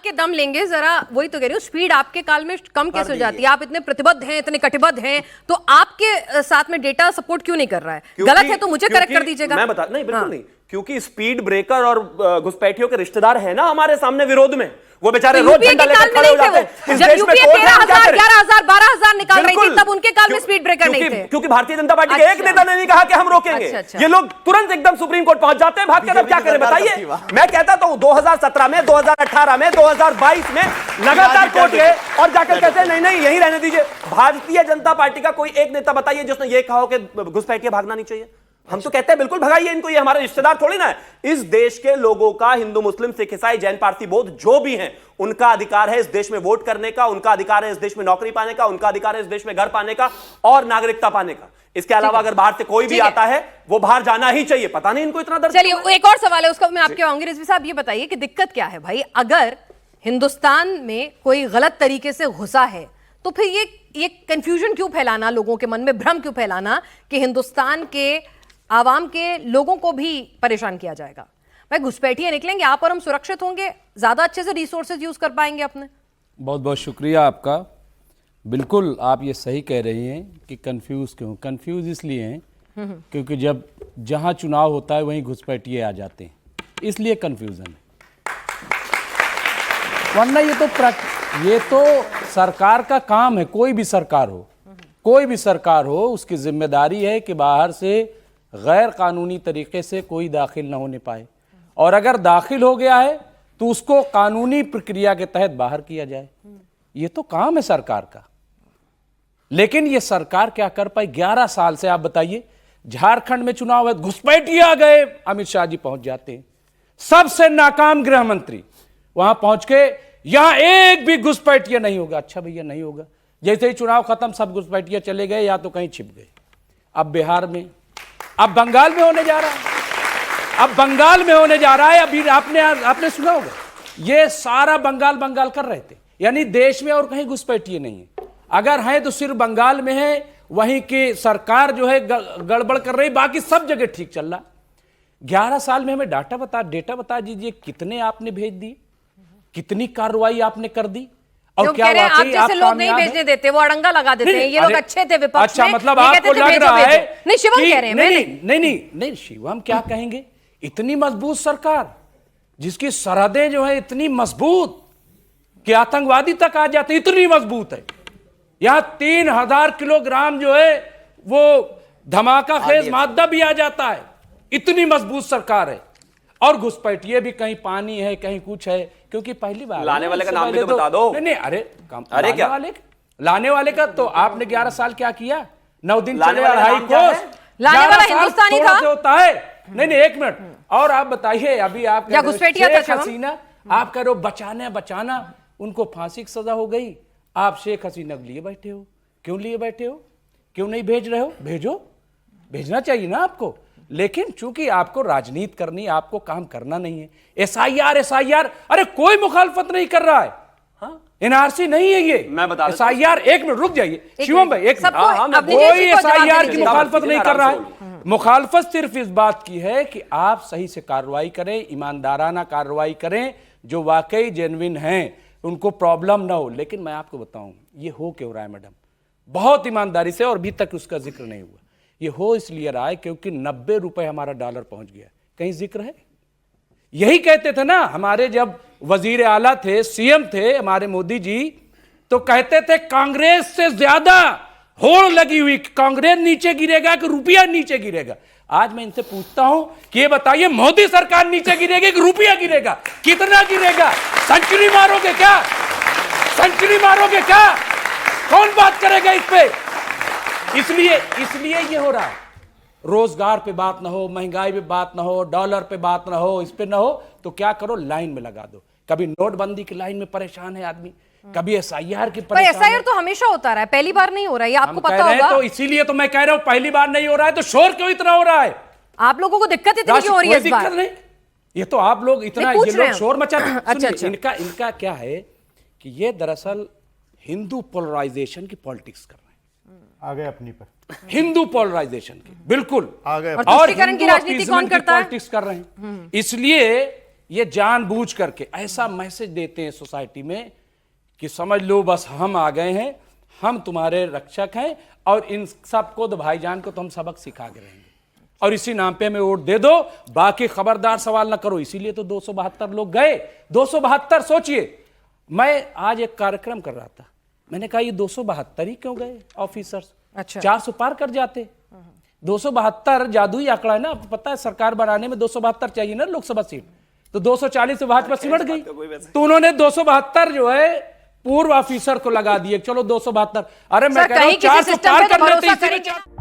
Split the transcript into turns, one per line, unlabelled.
के दम लेंगे जरा, वही तो कह रही हूँ, स्पीड आपके काल में कम कैसे हो जाती है? आप इतने प्रतिबद्ध हैं, इतने कटिबद्ध हैं, तो आपके साथ में डेटा सपोर्ट क्यों नहीं कर रहा है? गलत है तो मुझे करेक्ट कर दीजिएगा।
मैं बता नहीं, बिल्कुल नहीं, क्योंकि स्पीड ब्रेकर और घुसपैठियों के रिश्तेदार है ना हमारे सामने विरोध में, वो बेचारे रोज झंडा लेकर खड़े हो जाते हैं।
जब यूपीए 13,000, 11,000, 12,000 निकाल रही थी, तब उनके काल में स्पीड ब्रेकर नहीं थे,
क्योंकि भारतीय जनता पार्टी के एक नेता ने नहीं कहा कि हम रोकेंगे। ये लोग तुरंत एकदम सुप्रीम कोर्ट पहुंच जाते हैं, भाग के। अब क्या करें बताइए? मैं कहता तो 2017 में, 2018 में, 2022 में लगातार कोर्ट गए और जाकर कहते हैं नहीं नहीं यही रहने दीजिए। भारतीय जनता पार्टी का कोई एक नेता बताइए जिसने ये कहा हो कि घुसपैठिए भागना नहीं चाहिए। हम तो कहते हैं बिल्कुल भगाइए इनको, ये हमारे रिश्तेदार थोड़ी ना है। इस देश के लोगों का, हिंदू मुस्लिम सिख ईसाई जैन पारसी बौद्ध जो भी हैं, उनका अधिकार है इस देश में वोट करने का, उनका अधिकार है इस देश में नौकरी पाने का, उनका अधिकार है इस देश में घर पाने का और नागरिकता पाने का। इसके अलावा अगर बाहर से कोई भी आता है वो बाहर जाना ही चाहिए। पता नहीं इनको इतना दर्द।
चलिए एक और सवाल है, उसका मैं आपके आऊंगी। रिजवी साहब ये बताइए कि दिक्कत क्या है भाई? अगर हिंदुस्तान में कोई गलत तरीके से घुसा है तो फिर ये कंफ्यूजन क्यों फैलाना, लोगों के मन में भ्रम क्यों फैलाना कि हिंदुस्तान के आवाम के लोगों को भी परेशान किया जाएगा? भाई घुसपैठिए निकलेंगे, आप और हम सुरक्षित होंगे, ज्यादा अच्छे से रिसोर्सेज यूज कर पाएंगे अपने।
बहुत बहुत शुक्रिया आपका। बिल्कुल आप ये सही कह रही हैं कि कंफ्यूज क्यों। कंफ्यूज इसलिए हैं क्योंकि जब जहां चुनाव होता है वहीं घुसपैठिए आ जाते हैं, इसलिए कंफ्यूजन है। वरना ये तो सरकार का काम है, कोई भी सरकार हो उसकी जिम्मेदारी है कि बाहर से गैर कानूनी तरीके से कोई दाखिल ना होने पाए, और अगर दाखिल हो गया है तो उसको कानूनी प्रक्रिया के तहत बाहर किया जाए। ये तो काम है सरकार का। लेकिन ये सरकार क्या कर पाई? 11 साल से आप बताइए, झारखंड में चुनाव है, घुसपैठिए आ गए, अमित शाह जी पहुंच जाते हैं, सबसे नाकाम गृह मंत्री वहां पहुंच के यहां एक भी घुसपैठिए नहीं होगा। अच्छा भैया नहीं होगा, जैसे ही चुनाव खत्म सब घुसपैठिए चले गए या तो कहीं छिप गए। अब बिहार में, अब बंगाल में होने जा रहा है, अभी आपने सुना होगा, ये सारा बंगाल कर रहे थे, यानी देश में और कहीं घुसपैठिए नहीं है। अगर है तो सिर्फ बंगाल में है, वहीं की सरकार जो है गड़बड़ कर रही, बाकी सब जगह ठीक चल रहा। 11 साल में हमें डेटा बता दीजिए, कितने आपने भेज दिए, कितनी कार्रवाई आपने कर दी, और क्या
आप जैसे लोग नहीं भेजने देते, वो अड़ंगा लगा देते हैं। ये लोग अच्छे थे विपक्ष
अच्छा,
में,
मतलब आपको लग रहा है?
नहीं शिवम कह रहे हैं।
नहीं शिवम क्या कहेंगे? इतनी मजबूत सरकार जिसकी सरहदें जो है इतनी मजबूत कि आतंकवादी तक आ जाते, इतनी मजबूत है। यहां 3000 किलोग्राम जो है वो धमाका खेज मादा भी आ जाता है, इतनी मजबूत सरकार है। और घुसपैठिए भी कहीं पानी है कहीं कुछ है, क्योंकि पहली बार
लाने वाले का नाम भी तो बता दो।
नहीं अरे क्या लाने वाले का तो आपने 11 साल क्या किया? 9 दिन चले, 2.5 कोस
लाने वाला हिंदुस्तानी था।
होता है नहीं 1 मिनट और आप बताइए, अभी आप शेख हसीना, आप कह रहे हो बचाना, उनको फांसी की सजा हो गई, आप शेख हसीना लिए बैठे हो। क्यों लिए बैठे हो? क्यों नहीं भेज रहे हो? भेजना चाहिए ना आपको। लेकिन चूंकि आपको राजनीति करनी, आपको काम करना नहीं है। एसआईआर, अरे कोई मुखालफत नहीं कर रहा है। एनआरसी नहीं है ये,
मैं बता
एसआईआर। 1 मिनट रुक जाइए शिवम भाई, 1 मिनट। कोई एसआईआर की मुखालफत नहीं कर रहा है। मुखालफत सिर्फ इस बात की है कि आप सही से कार्रवाई करें, ईमानदाराना कार्रवाई करें, जो वाकई जेन्युइन हैं, उनको प्रॉब्लम ना हो। लेकिन मैं आपको बताऊं ये हो क्यों रहा है मैडम, बहुत ईमानदारी से, और अभी तक उसका जिक्र नहीं हुआ। ये हो इसलिए रहा है क्योंकि 90 रुपए हमारा डॉलर पहुंच गया। कहीं जिक्र है? यही कहते थे ना हमारे जब वजीर आला थे, सीएम थे हमारे मोदी जी, तो कहते थे कांग्रेस से ज्यादा होड़ लगी हुई, कांग्रेस नीचे गिरेगा कि रुपया नीचे गिरेगा। आज मैं इनसे पूछता हूं कि ये बताइए, मोदी सरकार नीचे गिरेगी कि रुपया गिरेगा? कितना गिरेगा? सेंचुरी मारोगे क्या? कौन बात करेगा इस पे? इसलिए ये हो रहा है। रोजगार पे बात ना हो, महंगाई पे बात ना हो, डॉलर पे बात ना हो, इस पे ना हो तो क्या करो, लाइन में लगा दो। कभी नोटबंदी की लाइन में परेशान है आदमी, कभी एसआईआर की परेशान।
एसआईआर तो हमेशा होता रहा है, पहली बार नहीं हो रहा है, आपको पता होगा।
तो इसीलिए तो मैं कह रहा हूं पहली बार नहीं हो रहा है, तो शोर क्यों इतना हो रहा है?
आप लोगों को दिक्कत इतनी क्यों हो रही है इस बार?
नहीं, ये तो आप लोग इतना ये लोग शोर मचाते।
अच्छा।
इनका क्या है कि ये दरअसल हिंदू पोलराइजेशन की पॉलिटिक्स कर रहे हैं। आ गए अपनी पर हिंदू पोलराइजेशन की, बिल्कुल आ गए। और
तुष्टीकरण की राजनीति कौन करता है?
पॉलिटिक्स कर रहे हैं। इसलिए ये जानबूझ करके ऐसा मैसेज देते हैं सोसाइटी में कि समझ लो बस हम आ गए हैं, हम तुम्हारे रक्षक हैं और इन सबको तो भाईजान को तो हम सबक सिखा के रहेंगे और इसी नाम पे हमें वोट दे दो, बाकी खबरदार सवाल ना करो। इसीलिए तो 272 लोग गए। 272 सोचिए, मैं आज एक कार्यक्रम कर रहा था, मैंने कहा ये 272 ही क्यों गए ऑफिसर्स?
अच्छा।
400 पार कर जाते। 272 जादुई आंकड़ा है ना, आपको पता है सरकार बनाने में 272 चाहिए ना लोकसभा सीट, तो 240 से भाजपा सिमट गई, तो उन्होंने 272 जो है पूर्व ऑफिसर को लगा दिए, चलो 272। अरे मैं कह रहा हूं 400 पार कर लेते।